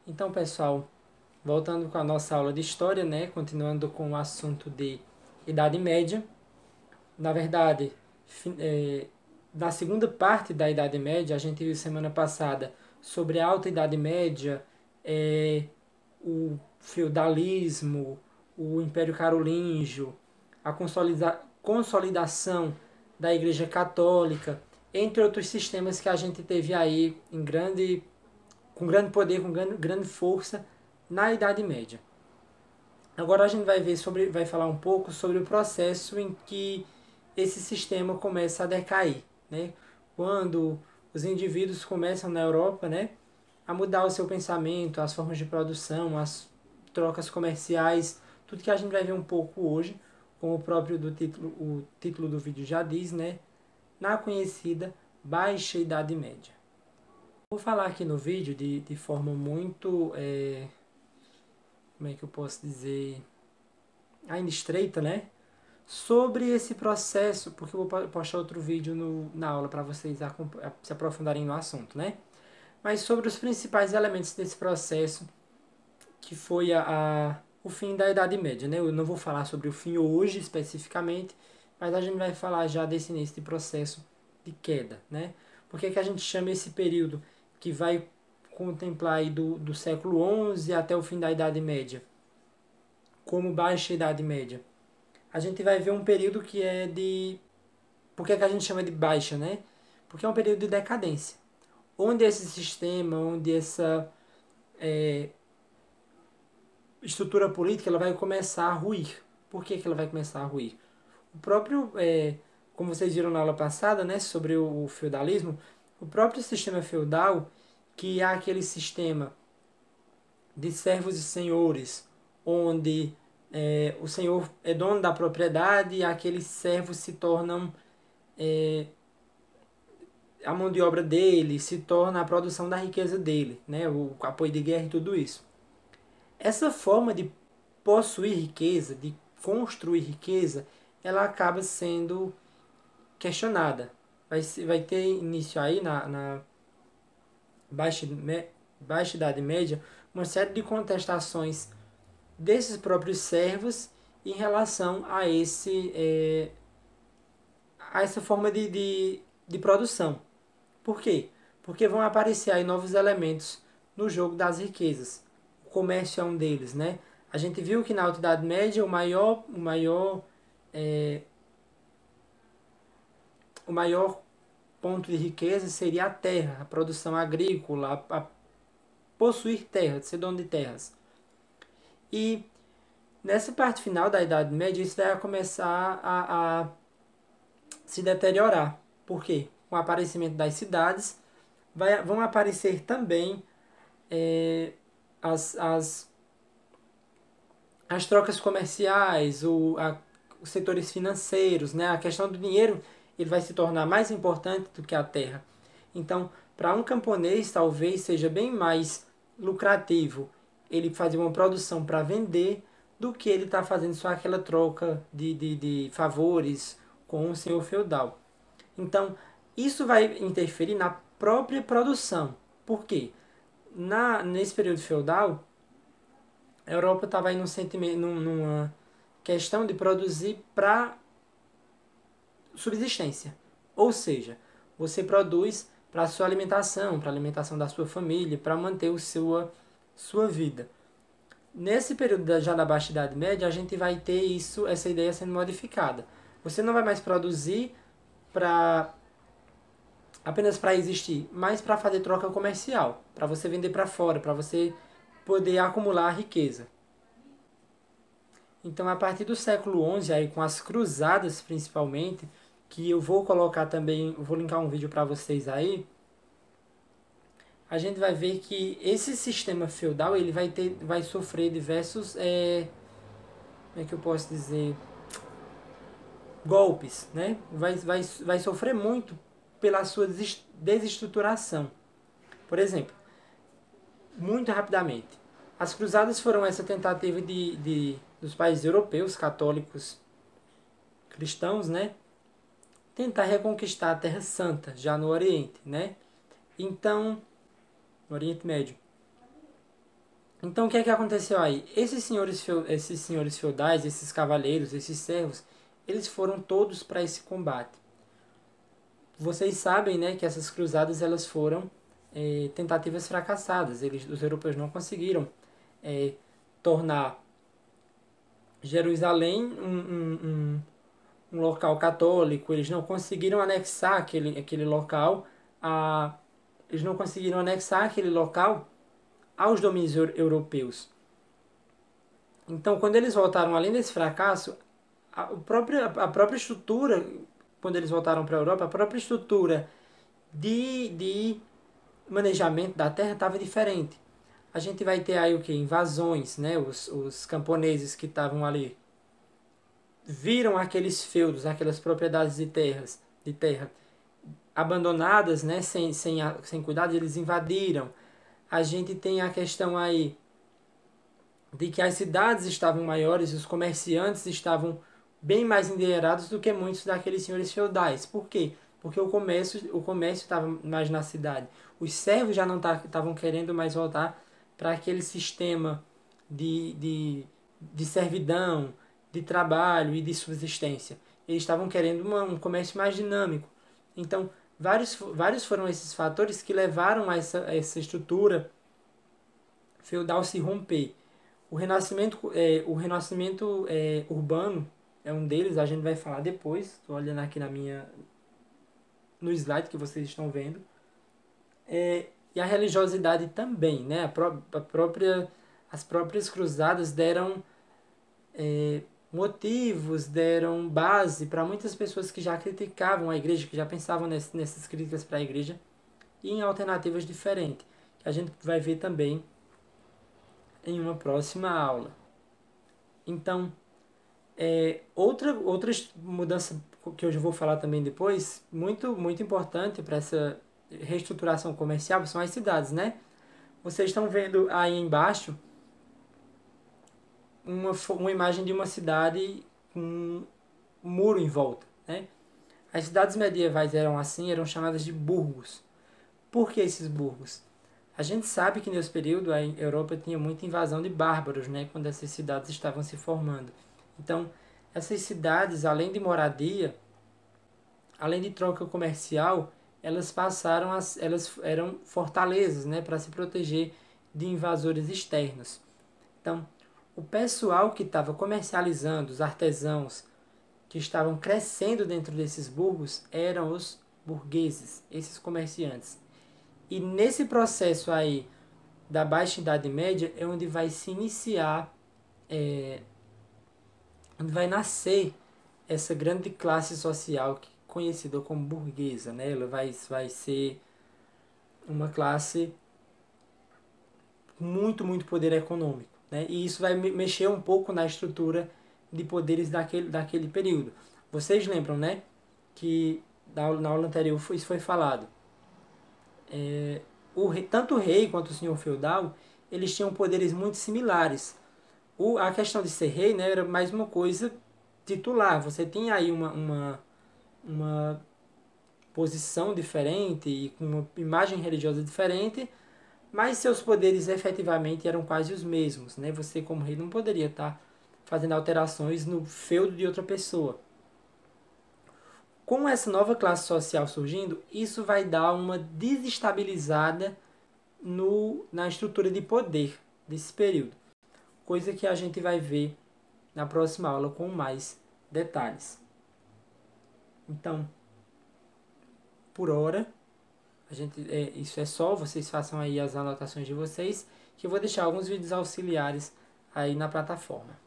Então, pessoal, voltando com a nossa aula de história, né, continuando com o assunto de Idade Média. Na verdade, na segunda parte da Idade Média, a gente viu semana passada sobre a Alta Idade Média, o feudalismo, o Império Carolíngio, a consolidação da Igreja Católica, entre outros sistemas que a gente teve aí com grande poder, com grande força na Idade Média. Agora a gente vai falar um pouco sobre o processo em que esse sistema começa a decair, né? Quando os indivíduos começam na Europa, né, a mudar o seu pensamento, as formas de produção, as trocas comerciais, tudo que a gente vai ver um pouco hoje, como o título do vídeo já diz, né, na conhecida Baixa Idade Média. Vou falar aqui no vídeo de forma muito, como é que eu posso dizer, ainda estreita, né? Sobre esse processo, porque eu vou postar outro vídeo na aula para vocês se aprofundarem no assunto, né? Mas sobre os principais elementos desse processo, que foi o fim da Idade Média, né? Eu não vou falar sobre o fim hoje especificamente, mas a gente vai falar já desse início de processo de queda, né? Por que a gente chama esse período que vai contemplar aí do século XI até o fim da Idade Média como Baixa Idade Média? A gente vai ver um período que é de... Por que a gente chama de baixa, né? Porque é um período de decadência, onde esse sistema, onde essa estrutura política ela vai começar a ruir. Por que ela vai começar a ruir? O próprio, como vocês viram na aula passada, né, sobre o feudalismo, o próprio sistema feudal, que é aquele sistema de servos e senhores, onde o senhor é dono da propriedade e aqueles servos se tornam a mão de obra dele, se torna a produção da riqueza dele, né, o apoio de guerra e tudo isso. Essa forma de possuir riqueza, de construir riqueza, ela acaba sendo questionada. Vai ter início aí na Baixa Idade Média uma série de contestações desses próprios servos em relação a essa forma de produção. Por quê? Porque vão aparecer aí novos elementos no jogo das riquezas. O comércio é um deles, né? A gente viu que na Alta Idade Média o maior ponto de riqueza seria a terra, a produção agrícola, a possuir terra, de ser dono de terras. E nessa parte final da Idade Média isso vai começar a se deteriorar. Por quê? Com o aparecimento das cidades, vão aparecer também as, as, as trocas comerciais, os setores financeiros, né? A questão do dinheiro ele vai se tornar mais importante do que a terra. Então, para um camponês, talvez seja bem mais lucrativo ele fazer uma produção para vender do que ele está fazendo só aquela troca de favores com o senhor feudal. Então, isso vai interferir na própria produção. Por quê? Nesse período feudal, a Europa estava aí numa questão de produzir para subsistência. Ou seja, você produz para a sua alimentação, para a alimentação da sua família, para manter sua vida. Nesse período já da Baixa Idade Média, a gente vai ter essa ideia sendo modificada. Você não vai mais produzir apenas para existir, mas para fazer troca comercial, para você vender para fora, para você poder acumular riqueza. Então, a partir do século XI, aí, com as cruzadas principalmente, que eu vou colocar também, eu vou linkar um vídeo para vocês aí, a gente vai ver que esse sistema feudal ele vai sofrer diversos, como é que eu posso dizer, golpes, né? Vai sofrer muito pela sua desestruturação. Por exemplo, muito rapidamente, as cruzadas foram essa tentativa dos países europeus, católicos, cristãos, né? Tentar reconquistar a Terra Santa, já no Oriente, né? Então, no Oriente Médio. Então, o que é que aconteceu aí? Esses senhores feudais, esses cavaleiros, esses servos, eles foram todos para esse combate. Vocês sabem, né, que essas cruzadas elas foram tentativas fracassadas. Os europeus não conseguiram tornar Jerusalém um local católico. Eles não conseguiram anexar aquele local eles não conseguiram anexar aquele local aos domínios europeus. Então, quando eles voltaram, além desse fracasso, a própria estrutura, quando eles voltaram para a Europa, a própria estrutura de manejamento da terra estava diferente. A gente vai ter aí o que? Invasões, né? Os camponeses que estavam ali viram aqueles feudos, aquelas propriedades de terra abandonadas, né? Sem cuidado, eles invadiram. A gente tem a questão aí de que as cidades estavam maiores e os comerciantes estavam bem mais endinheirados do que muitos daqueles senhores feudais. Por quê? Porque o comércio estava mais na cidade. Os servos já não estavam querendo mais voltar para aquele sistema de servidão, de trabalho e de subsistência. Eles estavam querendo um comércio mais dinâmico. Então, vários foram esses fatores que levaram a essa estrutura feudal se romper. O renascimento urbano é um deles, a gente vai falar depois. Estou olhando aqui no slide que vocês estão vendo. E a religiosidade também, né? As próprias cruzadas deram motivos, deram base para muitas pessoas que já criticavam a igreja, que já pensavam nessas críticas para a igreja, e em alternativas diferentes, que a gente vai ver também em uma próxima aula. Então, outra mudança que eu já vou falar também depois, muito, muito importante para essa reestruturação comercial, são as cidades, né? Vocês estão vendo aí embaixo uma imagem de uma cidade com um muro em volta, né? As cidades medievais eram assim, eram chamadas de burgos. Por que esses burgos? A gente sabe que nesse período a Europa tinha muita invasão de bárbaros, né, quando essas cidades estavam se formando. Então, essas cidades, além de moradia, além de troca comercial, elas eram fortalezas, né, para se proteger de invasores externos. Então, o pessoal que estava comercializando, os artesãos que estavam crescendo dentro desses burgos, eram os burgueses, esses comerciantes. E nesse processo aí da Baixa Idade Média é onde vai se iniciar, onde vai nascer essa grande classe social conhecida como burguesa, né? Ela vai ser uma classe com muito, muito poder econômico, né? E isso vai mexer um pouco na estrutura de poderes daquele período. Vocês lembram, né? Que na aula anterior isso foi falado. Tanto o rei quanto o senhor feudal, eles tinham poderes muito similares. A questão de ser rei, né, era mais uma coisa titular. Você tinha aí uma posição diferente e com uma imagem religiosa diferente, mas seus poderes efetivamente eram quase os mesmos, né? Você, como rei, não poderia estar fazendo alterações no feudo de outra pessoa. Com essa nova classe social surgindo, isso vai dar uma desestabilizada na estrutura de poder desse período. Coisa que a gente vai ver na próxima aula com mais detalhes. Então, por hora, isso é só. Vocês façam aí as anotações de vocês, que eu vou deixar alguns vídeos auxiliares aí na plataforma.